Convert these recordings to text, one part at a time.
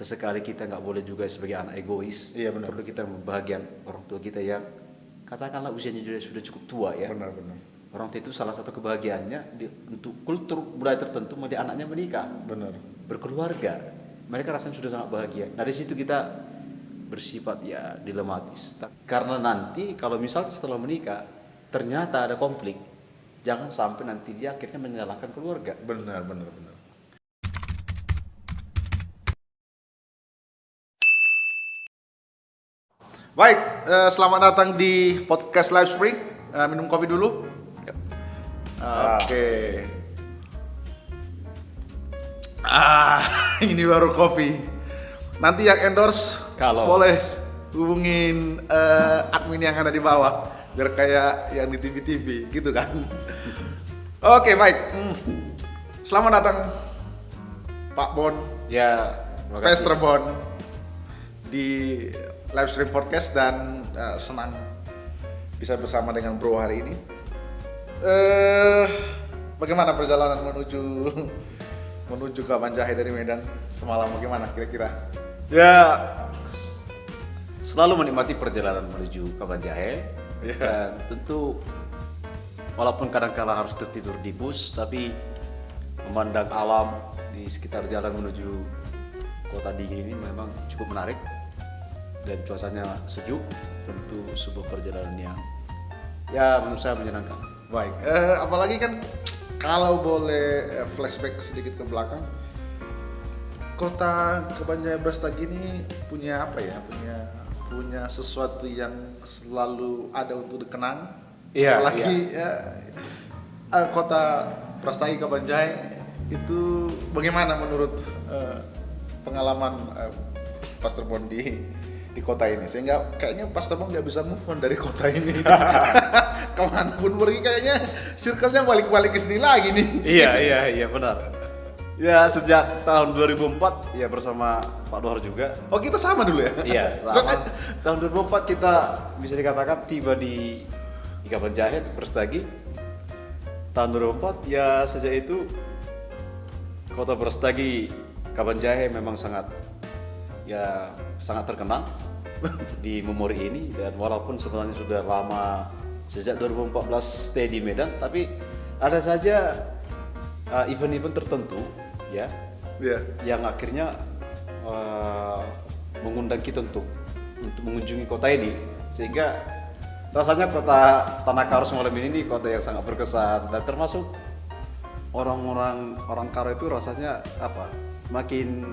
sesekali kita nggak boleh juga sebagai anak egois. Iya, benar. Perlu kita membahagian orang tua kita yang katakanlah usianya sudah cukup tua ya. Benar. Orang tua itu salah satu kebahagiaannya untuk kultur budaya tertentu dia anaknya menikah, Benar. berkeluarga. Mereka rasanya sudah sangat bahagia. Nah dari situ kita bersifat ya dilematis. Karena nanti kalau misalnya setelah menikah ternyata ada konflik, jangan sampai nanti dia akhirnya menyalahkan keluarga. Benar. Baik, selamat datang di podcast Live Spring. Minum kopi dulu. Yap. Oke. Ini baru kopi. Nanti yang endorse Kalau boleh hubungin admin yang ada di bawah, biar kayak yang di TV gitu kan. Oke, baik. Selamat datang Pak Bon, Ya, terima kasih. Pastor Bon di Live Stream Podcast, dan senang bisa bersama dengan Bro hari ini. Bagaimana perjalanan menuju Kaban Jahe dari Medan semalam, bagaimana kira-kira? Ya, selalu menikmati perjalanan menuju Kaban Jahe. Ya. Dan tentu walaupun kadang-kala harus tertidur di bus, tapi memandang alam di sekitar jalan menuju kota dingin ini memang cukup menarik dan cuacanya sejuk. Tentu sebuah perjalanan yang ya menurut saya menyenangkan. Baik, apalagi kan kalau boleh flashback sedikit ke belakang, kota Kaban Jahe Brastagi ini punya apa ya? Punya sesuatu yang selalu ada untuk dikenang. Iya, Apalagi kota Brastagi Kaban Jahe itu bagaimana menurut pengalaman Pastor Bon di kota ini, sehingga kayaknya Pastor Bon nggak bisa move on dari kota ini. Kemanapun pergi kayaknya circle-nya balik-balik ke sini lagi nih. Iya benar. Ya sejak tahun 2004 ya bersama Pak Dohar juga. Oh, kita sama dulu ya? Iya, sama. Tahun 2004 kita bisa dikatakan tiba di Kaban Jahe Brastagi. Tahun 2004 ya sejak itu kota Brastagi Kaban Jahe memang sangat terkenang di memori ini, dan walaupun sebenarnya sudah lama sejak 2014 stay di Medan, tapi ada saja event-event tertentu ya yang akhirnya mengundang kita untuk mengunjungi kota ini, sehingga rasanya kota Tanah Karo semalam ini kota yang sangat berkesan, dan termasuk orang Karo itu rasanya makin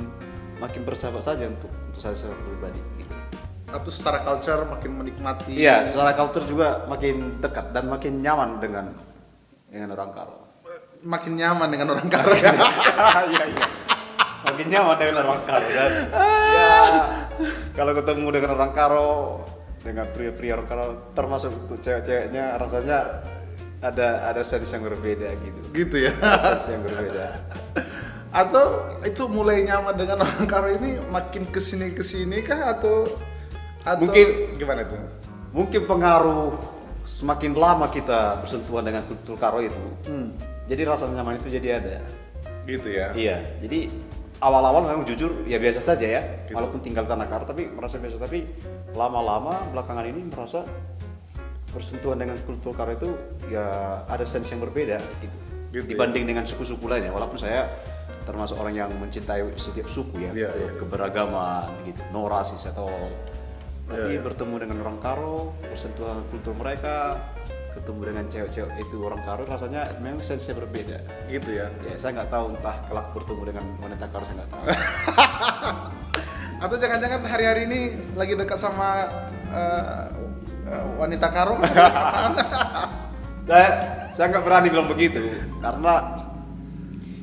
bersahabat saja untuk saya pribadi gitu. Atau secara culture makin menikmati. Iya, secara culture juga makin dekat dan makin nyaman dengan orang Karo. Makin nyaman dengan orang Karo. Iya. Makin nyaman dengan orang Karo, dan ya kalau ketemu dengan orang Karo, dengan pria-pria orang Karo, termasuk untuk cewek-ceweknya, rasanya ada sense yang berbeda gitu. Gitu ya. Sense yang berbeda. Atau itu mulai nyaman dengan orang Karo ini makin kesini kah atau mungkin gimana tuh? Mungkin pengaruh semakin lama kita bersentuhan dengan kultur Karo itu. Jadi rasa nyaman itu jadi ada. Gitu ya. Iya. Jadi awal-awal memang jujur ya biasa saja ya. Gitu. Walaupun tinggal Tanah Karo tapi merasa biasa, tapi lama-lama belakangan ini merasa bersentuhan dengan kultur Karo itu ya ada sense yang berbeda gitu. Dibanding dengan suku-suku lainnya, walaupun saya termasuk orang yang mencintai setiap suku ya, keberagaman gitu, no rasis atau tapi bertemu dengan orang Karo, bersentuhan kultur mereka, ketemu dengan cewek-cewek itu orang Karo, rasanya memang sense-nya berbeda. Gitu ya. Ya saya nggak tahu entah kelak bertemu dengan wanita Karo, saya nggak tahu. Atau jangan-jangan hari-hari ini lagi dekat sama wanita Karo? Saya nggak berani bilang begitu, karena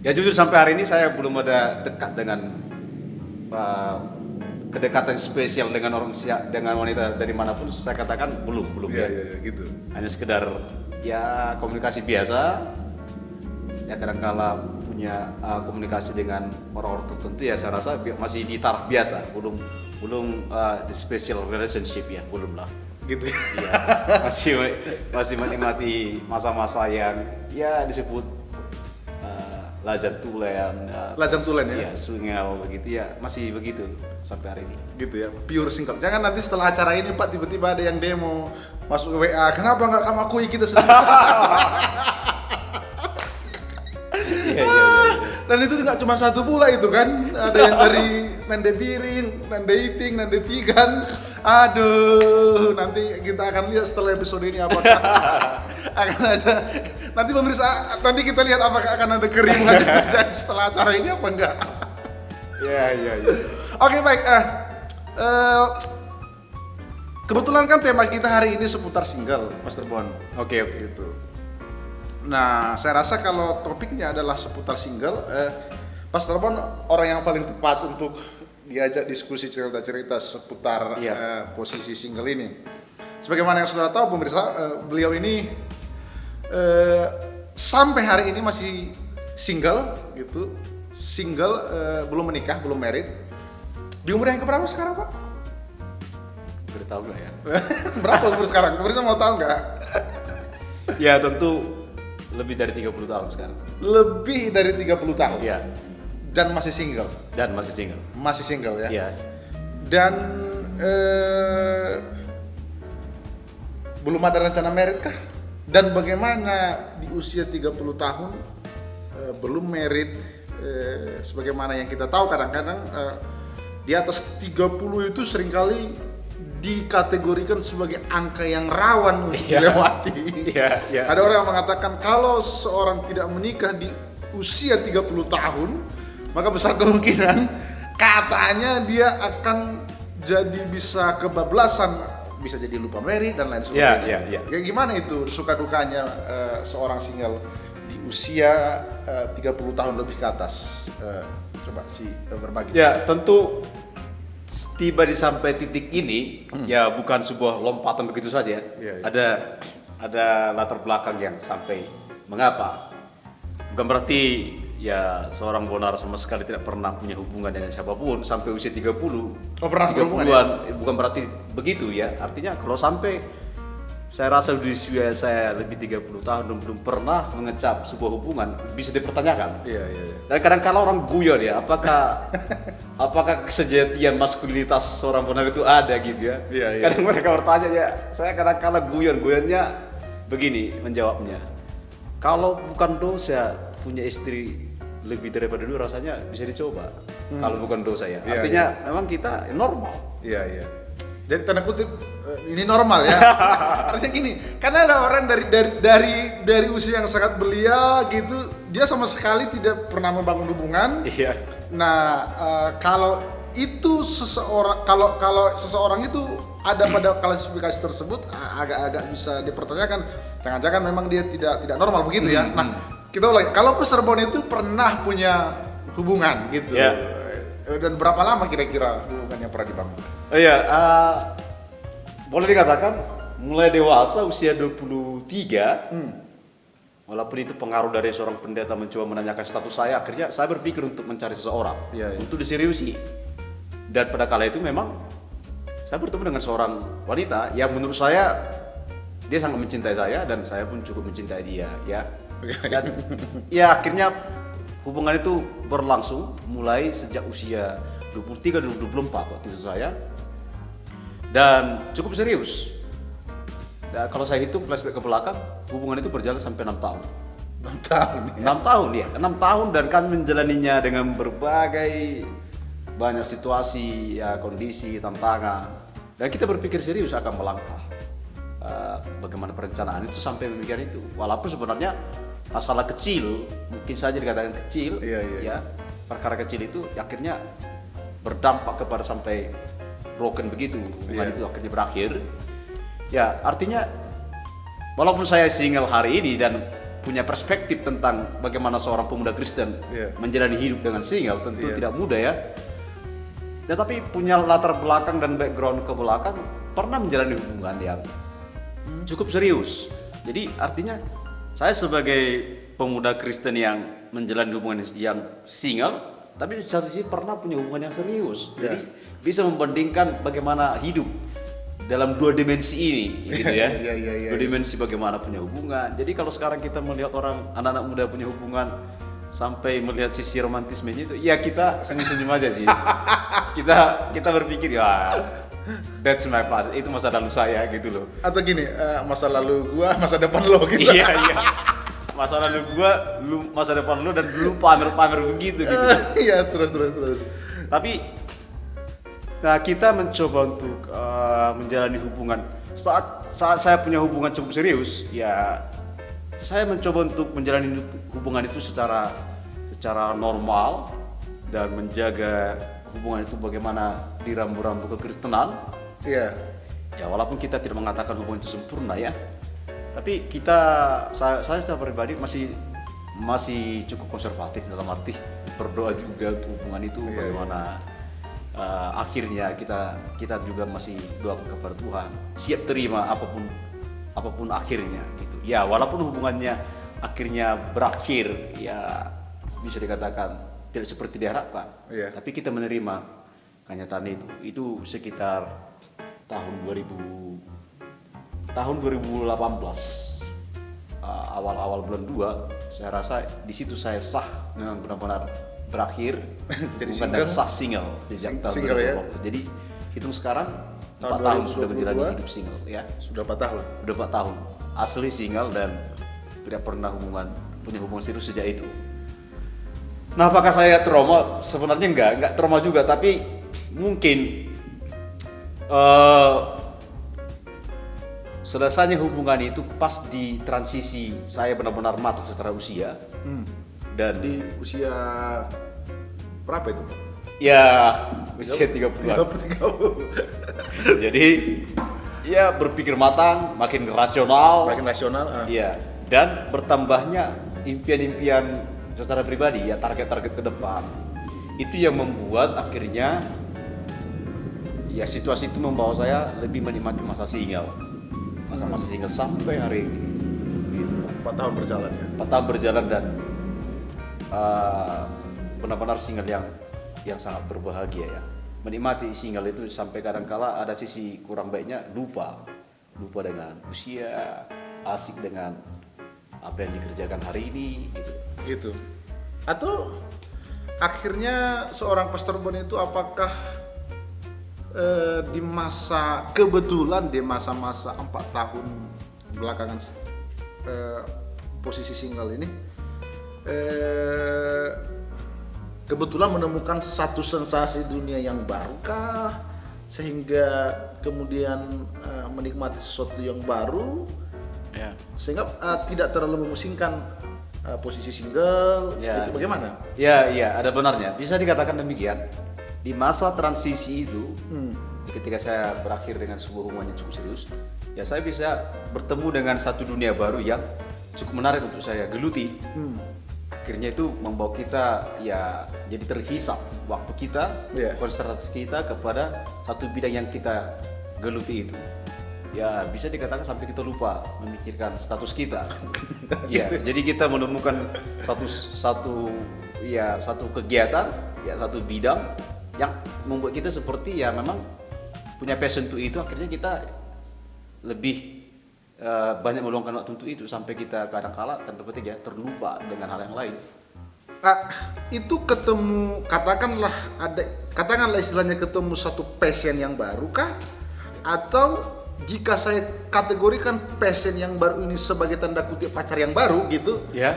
ya jujur sampai hari ini saya belum ada dekat dengan kedekatan spesial dengan wanita dari manapun. Saya katakan belum Iya, ya. gitu. Hanya sekedar ya komunikasi biasa, ya kadang-kala punya komunikasi dengan orang-orang tertentu, ya saya rasa masih di taraf biasa, belum di special relationship ya, belum lah. Gitu ya. Iya, masih menikmati masa-masa yang ya disebut Lajang Tulen, Lajang Tulen ya? Iya, Sungel begitu ya, masih begitu sampai hari ini. Gitu ya, pure single. Jangan nanti setelah acara ini Pak tiba-tiba ada yang demo masuk ke WA, kenapa nggak kamu akui kita sendiri? Iya. Dan itu nggak cuma satu pula itu kan, ada yang dari Nande Biring, Nande Iting, Nande Tigan. Aduh, nanti kita akan lihat setelah episode ini apakah akan ada. Nanti pemirsa, nanti kita lihat apakah akan ada keributan yang terjadi setelah acara ini apa enggak. Iya. Oke baik, kebetulan kan tema kita hari ini seputar single, Master Bon. Oke. Gitu. Nah, saya rasa kalau topiknya adalah seputar single, Pastor Bon orang yang paling tepat untuk diajak diskusi cerita-cerita seputar posisi single ini. Sebagaimana yang saudara tahu pemirsa, beliau ini sampai hari ini masih single gitu, belum menikah, belum married. Di umur yang keberapa sekarang Pak? Beritahu nggak ya? Berapa umur sekarang? Pemirsa mau tahu nggak? Ya tentu lebih dari 30 tahun sekarang. Lebih dari 30 tahun? Iya. Dan masih single? Dan masih single. Masih single ya? Iya. Dan belum ada rencana married kah? Dan bagaimana di usia 30 tahun belum married, sebagaimana yang kita tahu kadang-kadang di atas 30 itu seringkali dikategorikan sebagai angka yang rawan untuk dilewati. Iya. Ada orang yang mengatakan kalau seorang tidak menikah di usia 30 tahun, maka besar kemungkinan katanya dia akan jadi bisa kebablasan, bisa jadi lupa married dan lain sebagainya. Iya. Ya gimana itu suka dukanya seorang single di usia 30 tahun lebih ke atas? Coba berbagi. Ya, tentu tiba di sampai titik ini ya bukan sebuah lompatan begitu saja. Iya. Ada latar belakang yang sampai mengapa. Bukan berarti ya seorang Bonar sama sekali tidak pernah punya hubungan dengan siapapun sampai usia 30. Oh, pernah 30-an, bukan berarti begitu ya. Artinya kalau sampai saya rasa di usia saya lebih 30 tahun dan belum pernah mengecap sebuah hubungan bisa dipertanyakan. Iya. Dan kadang-kala orang guyon ya, apakah kesejatian maskulinitas seorang Bonar itu ada gitu ya? Iya. Kadang mereka bertanya ya, saya kadang-kala guyonnya begini menjawabnya. Kalau bukan dosa punya istri lebih daripada dua rasanya bisa dicoba. Kalau bukan dosa ya. Iya, Artinya memang kita normal. Iya. Jadi tanda kutip ini normal ya. Artinya gini, karena ada orang dari usia yang sangat belia gitu, dia sama sekali tidak pernah membangun hubungan. Iya. Nah, kalau itu kalau seseorang itu ada pada klasifikasi tersebut, agak-agak bisa dipertanyakan. Jangan-jangan memang dia tidak normal begitu ya. Nah, kita ulangi. Kalau Pastor Bon itu pernah punya hubungan gitu. Ya. Dan berapa lama kira-kira hubungan yang pernah dibangun? Iya, boleh dikatakan mulai dewasa usia 23. Walaupun itu pengaruh dari seorang pendeta mencoba menanyakan status saya, akhirnya saya berpikir untuk mencari seseorang untuk diseriusi. Dan pada kala itu memang saya bertemu dengan seorang wanita yang menurut saya dia sangat mencintai saya dan saya pun cukup mencintai dia, ya. Dan ya akhirnya hubungan itu berlangsung mulai sejak usia 23 dan 24 waktu itu saya, dan cukup serius. Dan kalau saya hitung flashback ke belakang, hubungan itu berjalan sampai 6 tahun. 6 tahun ya? 6 tahun dan kami menjalaninya dengan berbagai banyak situasi, ya, kondisi, tantangan. Dan kita berpikir serius akan melangkah. Bagaimana perencanaan itu sampai memikirkan itu. Walaupun sebenarnya masalah kecil, mungkin saja dikatakan kecil, ya, perkara kecil itu akhirnya berdampak kepada sampai broken begitu. Hubungan itu akhirnya berakhir. Ya, artinya walaupun saya single hari ini dan punya perspektif tentang bagaimana seorang pemuda Kristen menjalani hidup dengan single, tentu tidak mudah ya. Tetapi punya latar belakang dan background ke belakang, pernah menjalani hubungan yang cukup serius. Jadi artinya saya sebagai pemuda Kristen yang menjalani hubungan yang single, tapi di satu sisi pernah punya hubungan yang serius. Jadi bisa membandingkan bagaimana hidup dalam dua dimensi ini, gitu ya. Dua dimensi bagaimana punya hubungan. Jadi kalau sekarang kita melihat orang anak-anak muda punya hubungan sampai melihat sisi romantismenya itu, ya kita senyum-senyum aja sih. kita berpikir ya that's my past, itu masa lalu saya gitu loh. Atau gini, masa lalu gua, masa depan lo gitu. Iya. Masa lalu gua, masa depan lu, dan lu pamer-pamer begitu gitu. Iya, terus. Tapi nah, kita mencoba untuk menjalani hubungan. Saat saya punya hubungan cukup serius, ya saya mencoba untuk menjalani hubungan itu secara normal dan menjaga hubungan itu bagaimana di rambu-rambu kekristenan. Iya. Ya walaupun kita tidak mengatakan hubungan itu sempurna ya, tapi saya secara pribadi masih cukup konservatif, dalam arti berdoa juga untuk hubungan itu bagaimana akhirnya kita juga masih doakan kepada Tuhan, siap terima apapun akhirnya gitu. Ya walaupun hubungannya akhirnya berakhir ya bisa dikatakan tidak seperti diharapkan, tapi kita menerima kenyataan itu sekitar tahun 2018 awal bulan 2, saya rasa di situ saya sah memang benar-benar berakhir bukan dan sah single sejak tahun 2020 ya? Jadi hitung sekarang 4 tahun sudah menjalani hidup single ya. Sudah 4 tahun Asli single dan tidak pernah punya hubungan serius sejak itu. Nah, apakah saya trauma? Sebenarnya enggak trauma juga, tapi mungkin selesainya hubungan itu pas di transisi saya benar-benar matang secara usia. Dan di usia berapa itu? Ya, usia 30-an. Jadi ya berpikir matang, makin rasional. Iya, dan bertambahnya impian-impian secara pribadi ya, target-target ke depan. Itu yang membuat akhirnya ya situasi itu membawa saya lebih menikmati masa single sampai hari ini gitu. 4 tahun berjalan ya? 4 tahun berjalan dan benar-benar single yang sangat berbahagia ya. Menikmati single itu sampai kadang-kala ada sisi kurang baiknya, lupa dengan usia, asik dengan apa yang dikerjakan hari ini gitu. Atau akhirnya seorang Pastor Bon itu apakah di masa 4 tahun belakangan posisi single ini kebetulan menemukan satu sensasi dunia yang barukah sehingga kemudian menikmati sesuatu yang baru sehingga tidak terlalu memusingkan posisi single itu bagaimana? Ya, ada benarnya. Bisa dikatakan demikian. Di masa transisi itu, ketika saya berakhir dengan sebuah hubungan yang cukup serius, ya saya bisa bertemu dengan satu dunia baru yang cukup menarik untuk saya geluti. Akhirnya itu membawa kita ya jadi terhisap waktu kita, konsentrasi kita kepada satu bidang yang kita geluti itu. Ya bisa dikatakan sampai kita lupa memikirkan status kita. Ya, jadi kita menemukan satu kegiatan, ya satu bidang yang membuat kita seperti ya memang punya passion untuk itu. Akhirnya kita lebih banyak meluangkan waktu untuk itu sampai kita kadang-kala tanda petik ya terlupa dengan hal yang lain. Itu ketemu katakanlah istilahnya ketemu satu passion yang baru kah? Atau jika saya kategorikan passion yang baru ini sebagai tanda kutip pacar yang baru gitu? Ya.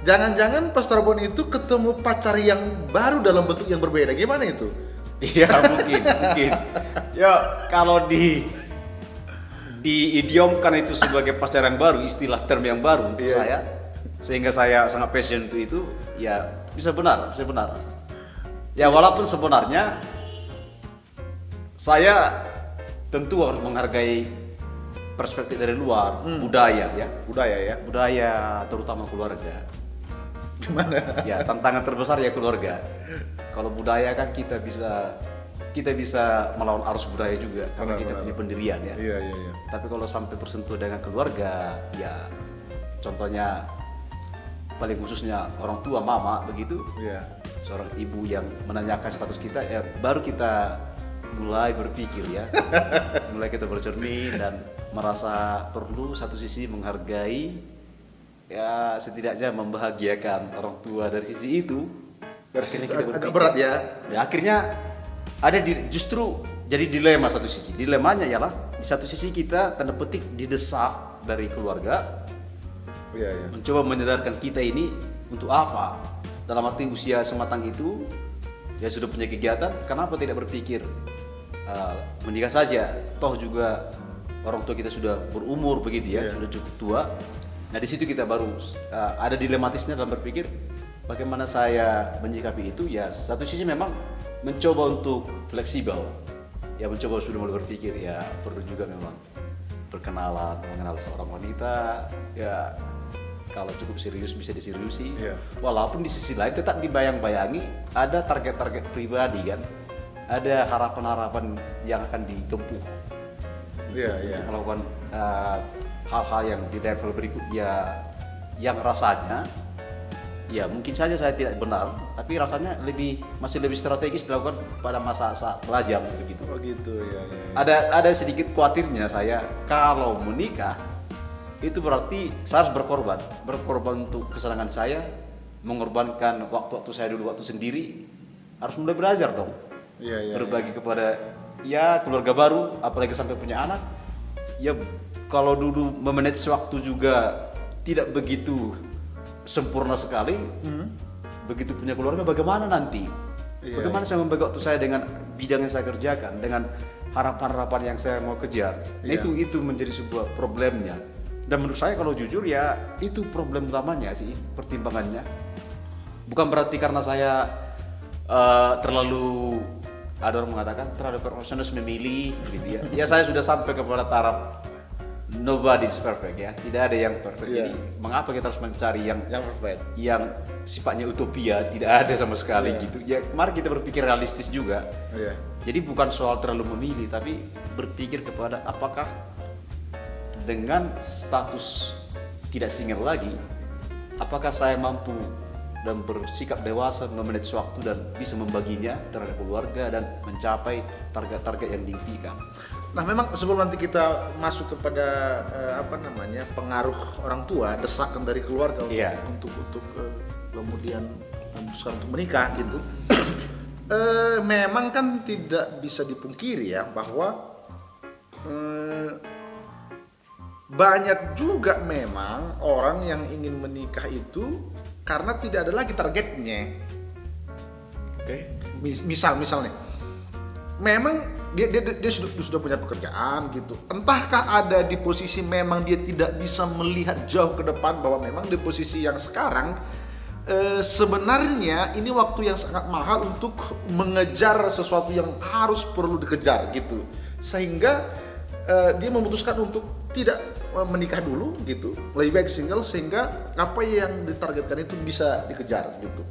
Jangan-jangan Pastor Bon itu ketemu pacar yang baru dalam bentuk yang berbeda. Gimana itu? Iya mungkin. Ya kalau diidiomkan itu sebagai pacar yang baru, istilah term yang baru untuk saya, sehingga saya sangat passion untuk itu, ya bisa benar. Ya walaupun sebenarnya saya tentu harus menghargai perspektif dari luar, budaya terutama keluarga. Gimana? Ya tantangan terbesar ya keluarga. Kalau budaya kan kita bisa melawan arus budaya juga karena kita punya pendirian ya. Iya. Tapi kalau sampai bersentuh dengan keluarga, ya contohnya paling khususnya orang tua, mama begitu. Iya. Seorang ibu yang menanyakan status kita, ya baru kita mulai berpikir ya. Mulai kita bercermin dan merasa perlu satu sisi menghargai ya setidaknya membahagiakan orang tua dari sisi itu. Dari Akhirnya situ kita agak berpikir. berat ya. Ya akhirnya ada justru jadi dilema satu sisi. Dilemanya ialah di satu sisi kita tanda petik didesak dari keluarga Iya, iya. mencoba menyadarkan kita ini untuk apa. Dalam arti usia sematang itu ya sudah punya kegiatan, kenapa tidak berpikir menikah saja? Toh juga orang tua kita sudah berumur begitu ya, Iya. sudah cukup tua. Nah di situ kita baru ada dilematisnya dalam berpikir bagaimana saya menyikapi itu. Ya satu sisi memang mencoba untuk fleksibel, ya mencoba sudah mulai berpikir ya perlu juga memang berkenalan, mengenal seorang wanita, ya kalau cukup serius bisa diseriusi. Iya. Walaupun di sisi lain tetap dibayang-bayangi ada target-target pribadi kan, ada harapan-harapan yang akan ditempuh Iya, iya. untuk melakukan hal-hal yang di level berikutnya yang rasanya ya mungkin saja saya tidak benar, tapi rasanya masih lebih strategis dilakukan pada masa pelajar begitu. Oh gitu ya. Ada sedikit khawatirnya saya kalau menikah itu berarti saya harus berkorban untuk kesenangan saya, mengorbankan waktu saya dulu waktu sendiri, harus mulai belajar dong. Iya, iya. Berbagi kepada ya keluarga baru, apalagi sampai punya anak. Ya kalau dulu memanage waktu juga tidak begitu sempurna sekali, begitu punya keluarga bagaimana nanti? Iya, Bagaimana saya membagi waktu saya dengan bidang yang saya kerjakan, dengan harapan-harapan yang saya mau kejar? Nah, Iya. itu menjadi sebuah problemnya. Dan menurut saya kalau jujur ya itu problem utamanya sih, pertimbangannya. Bukan berarti karena saya terlalu, ada orang mengatakan terlalu perfeksionis memilih gitu ya. Ya saya sudah sampai kepada taraf nobody is perfect ya, tidak ada yang perfect. Iya. Jadi mengapa kita harus mencari yang perfect. sifatnya utopia, tidak ada sama sekali Iya. gitu. Ya mari kita berpikir realistis juga. Iya. Jadi bukan soal terlalu memilih, tapi berpikir kepada apakah dengan status tidak single lagi, apakah saya mampu dan bersikap dewasa memanage waktu dan bisa membaginya terhadap keluarga dan mencapai target-target yang diimpikan. Nah, memang sebelum nanti kita masuk kepada pengaruh orang tua, desakan dari keluarga Iya. untuk kemudian memutuskan untuk menikah gitu. Memang kan tidak bisa dipungkiri ya bahwa banyak juga memang orang yang ingin menikah itu karena tidak ada lagi targetnya. Oke. Misalnya, memang dia sudah punya pekerjaan gitu. Entahkah ada di posisi memang dia tidak bisa melihat jauh ke depan bahwa memang di posisi yang sekarang sebenarnya ini waktu yang sangat mahal untuk mengejar sesuatu yang harus perlu dikejar gitu. Sehingga dia memutuskan untuk tidak menikah dulu gitu, lebih baik single sehingga apa yang ditargetkan itu bisa dikejar gitu.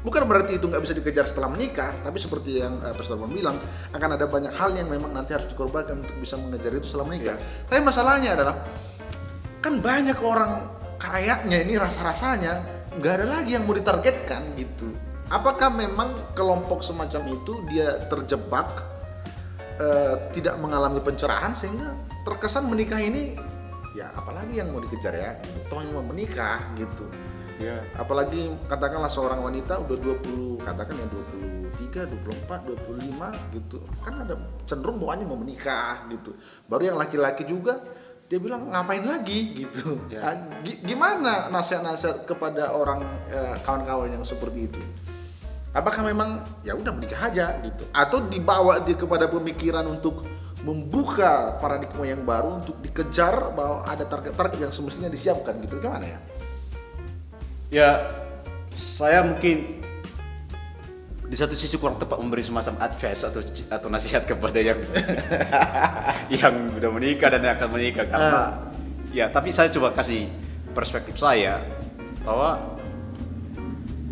Bukan berarti itu nggak bisa dikejar setelah menikah, tapi seperti yang Pastor Bon bilang, akan ada banyak hal yang memang nanti harus dikorbankan untuk bisa mengejar itu setelah menikah. Yeah. Tapi masalahnya adalah, kan banyak orang kayaknya ini rasa-rasanya nggak ada lagi yang mau ditargetkan gitu. Apakah memang kelompok semacam itu dia terjebak, tidak mengalami pencerahan sehingga terkesan menikah ini, ya apalagi yang mau dikejar ya, toh yang mau menikah gitu. Ya. Apalagi katakanlah seorang wanita udah 20, katakan ya 23, 24, 25 gitu. Kan ada cenderung doanya mau menikah gitu. Baru yang laki-laki juga dia bilang ngapain lagi gitu. Ya. Gimana nasihat-nasihat kepada orang kawan-kawan yang seperti itu? Apakah memang ya udah menikah aja gitu, atau dibawa dia kepada pemikiran untuk membuka paradigma yang baru untuk dikejar bahwa ada target-target yang semestinya disiapkan gitu? Gimana ya? Ya, saya mungkin di satu sisi kurang tepat memberi semacam advice atau nasihat kepada yang yang udah menikah dan yang akan menikah karena ya, tapi saya coba kasih perspektif saya bahwa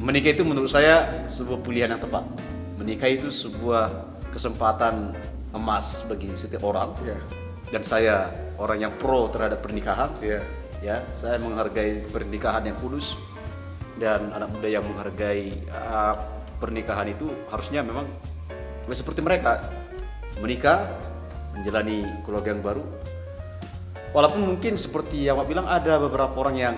menikah itu menurut saya sebuah pilihan yang tepat. Menikah itu sebuah kesempatan emas bagi setiap orang. Yeah. Dan saya orang yang pro terhadap pernikahan. Yeah. Ya, saya menghargai pernikahan yang kudus dan anak muda yang menghargai pernikahan itu harusnya memang seperti mereka menikah, menjalani keluarga yang baru. Walaupun mungkin seperti yang Pak bilang ada beberapa orang yang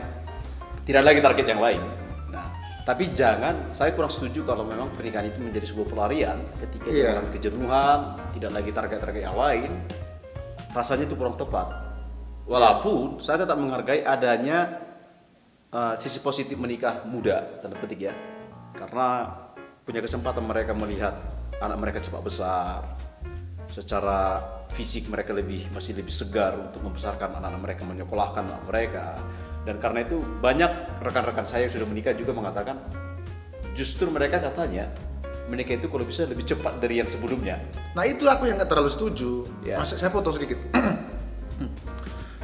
tidak lagi target yang lain. Nah, tapi saya kurang setuju kalau memang pernikahan itu menjadi sebuah pelarian ketika dalam kejenuhan, tidak lagi target-target yang lain. Rasanya itu kurang tepat. Walaupun saya tetap menghargai adanya sisi positif menikah muda, tanda petik ya. Karena punya kesempatan mereka melihat anak mereka cepat besar. Secara fisik mereka masih lebih segar untuk membesarkan anak-anak mereka, menyekolahkan anak mereka. Dan karena itu banyak rekan-rekan saya yang sudah menikah juga mengatakan justru mereka katanya menikah itu kalau bisa lebih cepat dari yang sebelumnya. Nah itu aku yang nggak terlalu setuju. Ya. Masuk saya potong sedikit.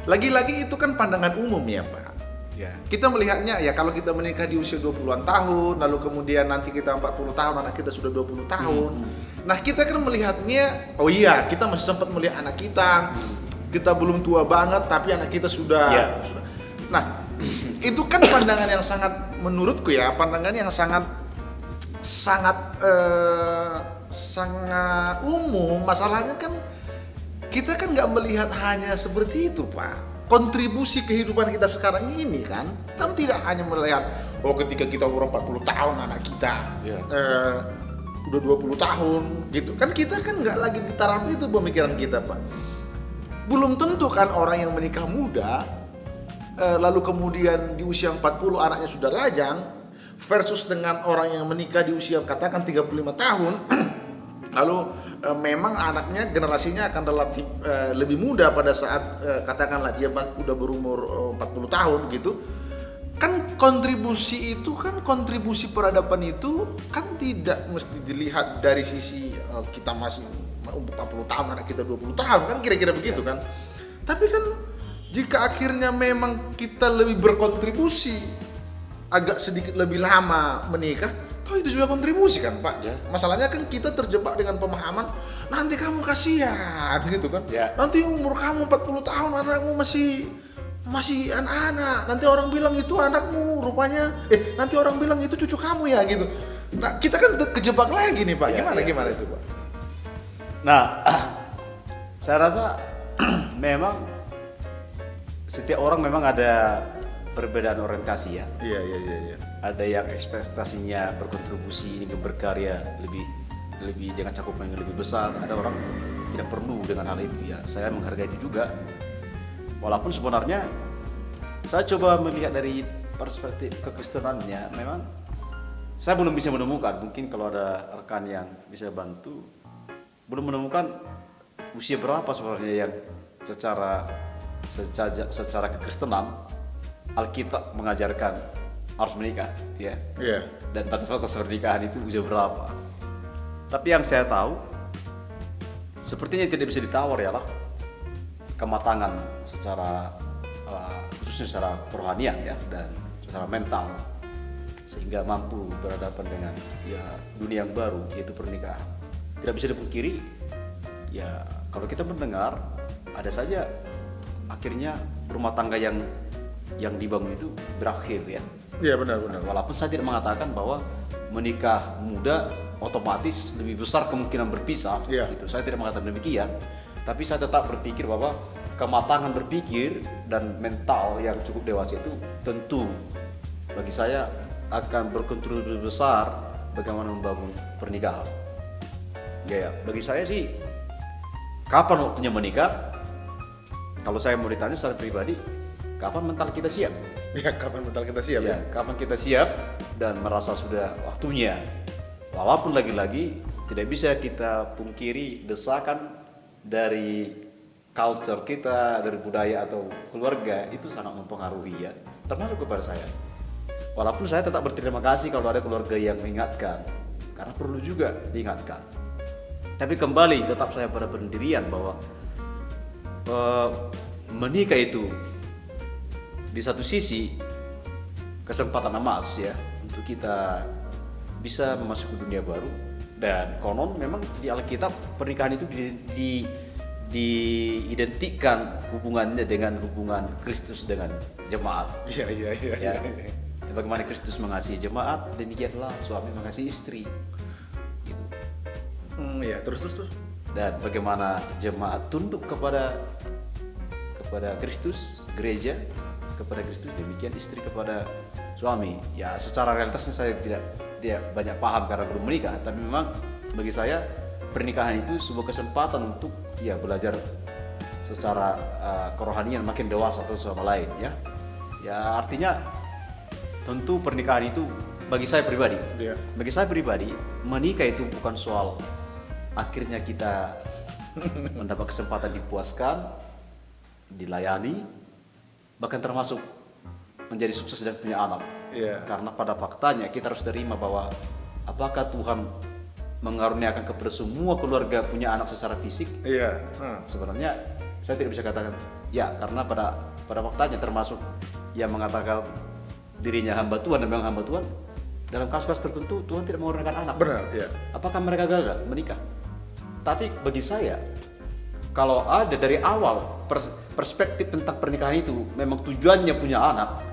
Lagi-lagi itu kan pandangan umum ya Pak. Ya. Kita melihatnya ya kalau kita menikah di usia 20-an tahun, lalu kemudian nanti kita 40 tahun, anak kita sudah 20 tahun. Nah kita kan melihatnya, oh iya kita masih sempat melihat anak kita, kita belum tua banget tapi anak kita sudah. Nah itu kan pandangan yang sangat, menurutku ya, pandangan yang sangat umum. Masalahnya kan kita kan nggak melihat hanya seperti itu Pak. Kontribusi kehidupan kita sekarang ini kan tidak hanya melihat ketika kita umur 40 tahun anak kita udah 20 tahun gitu kan, kita kan nggak lagi di taraf itu pemikiran kita Pak. Belum tentu kan orang yang menikah muda lalu kemudian di usia 40 anaknya sudah lajang versus dengan orang yang menikah di usia katakan 35 tahun lalu memang anaknya generasinya akan relatif lebih muda pada saat katakanlah dia udah berumur 40 tahun gitu. Kan kontribusi peradaban itu kan tidak mesti dilihat dari sisi kita masih umur 40 tahun anak kita 20 tahun kan kira-kira begitu kan. Tapi kan jika akhirnya memang kita lebih berkontribusi agak sedikit lebih lama menikah, itu juga kontribusi kan Pak. Masalahnya kan kita terjebak dengan pemahaman nanti kamu kasihan gitu kan. Nanti umur kamu 40 tahun anakmu masih anak-anak. Nanti orang bilang itu anakmu rupanya nanti orang bilang itu cucu kamu ya gitu. Nah, kita kan kejebak lagi nih Pak. Gimana itu Pak? Nah, saya rasa memang setiap orang memang ada perbedaan orientasi ya. Iya. Ada yang ekspektasinya berkontribusi ingin berkarya lebih dengan cakupan yang lebih besar. Ada orang tidak perlu dengan hal itu ya. Saya menghargai itu juga. Walaupun sebenarnya saya coba melihat dari perspektif kekristenannya, memang saya belum bisa menemukan. Mungkin kalau ada rekan yang bisa bantu, belum menemukan usia berapa sebenarnya yang secara kekristenan Alkitab mengajarkan harus menikah, ya. Dan batas-batas pernikahan itu usia berapa? Tapi yang saya tahu, sepertinya tidak bisa ditawar ya lah kematangan secara khususnya secara kerohanian ya dan secara mental, sehingga mampu berhadapan dengan dunia yang baru yaitu pernikahan. Tidak bisa dipungkiri, ya kalau kita mendengar ada saja akhirnya rumah tangga yang dibangun itu berakhir ya. Iya benar. Walaupun saya tidak mengatakan bahwa menikah muda otomatis lebih besar kemungkinan berpisah, gitu. Saya tidak mengatakan demikian. Tapi saya tetap berpikir bahwa kematangan berpikir dan mental yang cukup dewasa itu tentu bagi saya akan berkontribusi besar bagaimana membangun pernikahan. Ya, bagi saya sih kapan waktunya menikah? Kalau saya mau ditanya secara pribadi, kapan mental kita siap? Kapan mental kita siap? Kapan kita siap dan merasa sudah waktunya. Walaupun lagi-lagi tidak bisa kita pungkiri desakan dari culture kita, dari budaya atau keluarga itu sangat mempengaruhi ya, termasuk kepada saya. Walaupun saya tetap berterima kasih kalau ada keluarga yang mengingatkan, karena perlu juga diingatkan. Tapi kembali tetap saya pada pendirian bahwa menikah itu di satu sisi kesempatan emas ya untuk kita bisa memasuki dunia baru, dan konon memang di Alkitab pernikahan itu diidentikan hubungannya dengan hubungan Kristus dengan jemaat. Iya. Ya. Bagaimana Kristus mengasihi jemaat, demikianlah suami mengasihi istri. Gitu. Terus. Dan bagaimana jemaat tunduk kepada Kristus, gereja, kepada Kristus, demikian istri kepada suami. Ya secara realitasnya saya tidak banyak paham karena belum menikah, tapi memang bagi saya pernikahan itu sebuah kesempatan untuk ya belajar secara kerohanian, makin dewasa satu sama lain ya. Ya artinya tentu pernikahan itu bagi saya pribadi, menikah itu bukan soal akhirnya kita mendapat kesempatan dipuaskan, dilayani, bahkan termasuk menjadi sukses dan punya anak. Karena pada faktanya kita harus terima bahwa apakah Tuhan mengaruniakan kepada semua keluarga punya anak secara fisik? Sebenarnya saya tidak bisa katakan ya, karena pada faktanya termasuk yang mengatakan dirinya hamba Tuhan dan memang hamba Tuhan, dalam kasus-kasus tertentu Tuhan tidak mengaruniakan anak. Benar, ya. Apakah mereka gagal menikah? Tapi bagi saya, kalau ada dari awal perspektif tentang pernikahan itu memang tujuannya punya anak,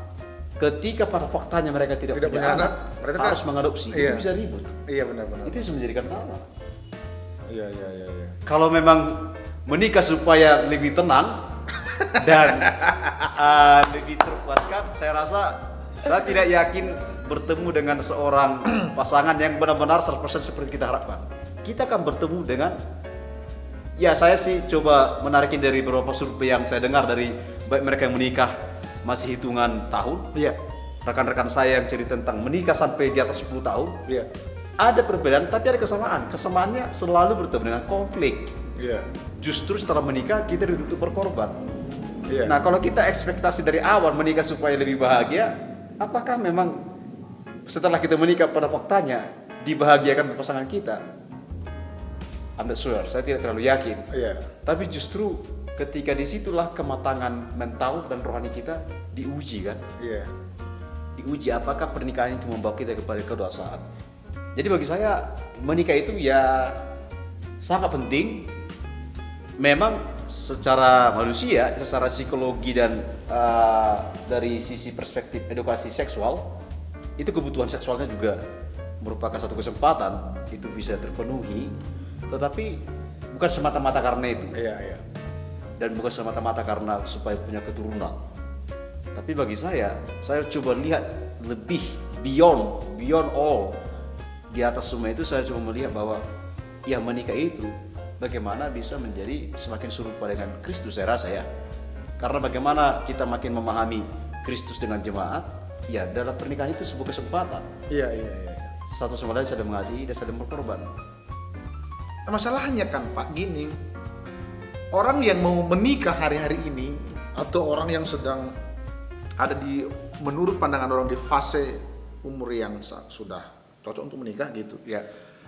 ketika pada faktanya mereka tidak punya anak, mereka harus mengadopsi, itu bisa ribut. Iya, benar-benar. Itu bisa menjadikan masalah. Iya. Kalau memang menikah supaya lebih tenang dan lebih terpuaskan, saya rasa saya tidak yakin bertemu dengan seorang pasangan yang benar-benar 100% seperti kita harapkan. Kita akan bertemu dengan, ya saya sih coba menarikin dari beberapa survei yang saya dengar dari baik mereka yang menikah masih hitungan tahun, rekan-rekan saya yang cerita tentang menikah sampai di atas 10 tahun, ada perbedaan tapi ada kesamaan. Kesamaannya selalu bertemu dengan konflik. Justru setelah menikah kita dituntut berkorban. Nah kalau kita ekspektasi dari awal menikah supaya lebih bahagia, apakah memang setelah kita menikah pada faktanya dibahagiakan pasangan kita? I'm not sure, saya tidak terlalu yakin. Tapi justru ketika disitulah kematangan mental dan rohani kita diuji kan? Diuji apakah pernikahan itu membawa kita kepada kedewasaan. Jadi bagi saya menikah itu ya sangat penting. Memang secara manusia, secara psikologi dan dari sisi perspektif edukasi seksual, itu kebutuhan seksualnya juga merupakan satu kesempatan itu bisa terpenuhi. Tetapi bukan semata-mata karena itu, dan bukan semata-mata karena supaya punya keturunan. Tapi bagi saya coba lihat lebih beyond all. Di atas semua itu saya coba melihat bahwa ya menikah itu bagaimana bisa menjadi semakin serupa dengan Kristus, saya rasa ya. Karena bagaimana kita makin memahami Kristus dengan jemaat, ya dalam pernikahan itu sebuah kesempatan. Satu sama lain saling mengasihi dan saling berkorban. Masalahnya kan Pak gini, orang yang mau menikah hari-hari ini atau orang yang sedang ada di menurut pandangan orang di fase umur yang sudah cocok untuk menikah gitu.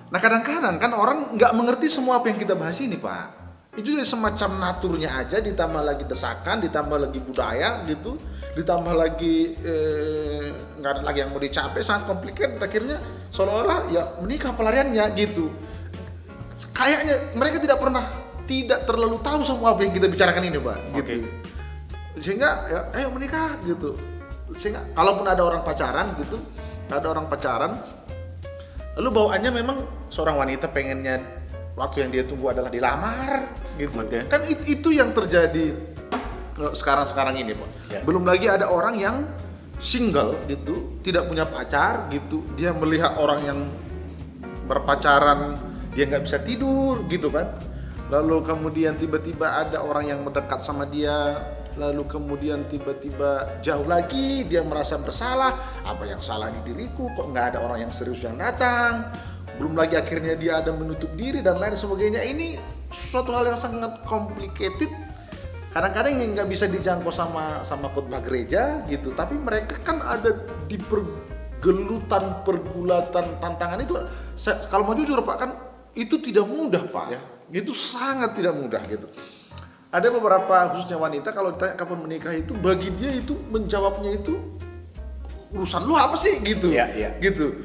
Nah kadang-kadang kan orang nggak mengerti semua apa yang kita bahas ini Pak. Itu jadi semacam naturnya aja, ditambah lagi desakan, ditambah lagi budaya gitu, ditambah lagi nggak ada lagi yang mau dicapai, sangat complicated. Akhirnya seolah-olah ya menikah pelariannya gitu. Kayaknya mereka tidak terlalu tahu semua apa yang kita bicarakan ini Pak, gitu. Sehingga ya ayo menikah gitu. Sehingga kalaupun ada orang pacaran gitu, lalu bawaannya memang seorang wanita pengennya waktu yang dia tunggu adalah dilamar gitu. Kan itu yang terjadi sekarang ini Pak. Belum lagi ada orang yang single gitu, tidak punya pacar gitu, dia melihat orang yang berpacaran dia nggak bisa tidur gitu kan, lalu kemudian tiba-tiba ada orang yang mendekat sama dia, lalu kemudian tiba-tiba jauh lagi dia merasa bersalah, apa yang salah di diriku, kok nggak ada orang yang serius yang datang, belum lagi akhirnya dia ada menutup diri dan lain sebagainya. Ini suatu hal yang sangat complicated, kadang-kadang yang nggak bisa dijangkau sama khotbah gereja gitu, tapi mereka kan ada di pergulatan tantangan itu. Kalau mau jujur Pak kan itu tidak mudah Pak, itu sangat tidak mudah gitu. Ada beberapa khususnya wanita kalau ditanya kapan menikah itu, bagi dia itu menjawabnya itu urusan lu apa sih gitu, gitu.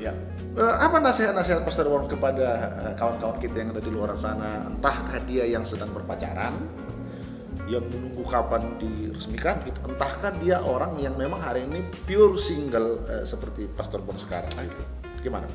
Apa nasihat Pastor Warren kepada kawan-kawan kita yang ada di luar sana, entahkah dia yang sedang berpacaran, yang menunggu kapan diresmikan gitu, entahkah dia orang yang memang hari ini pure single seperti Pastor Warren sekarang gitu. Gimana?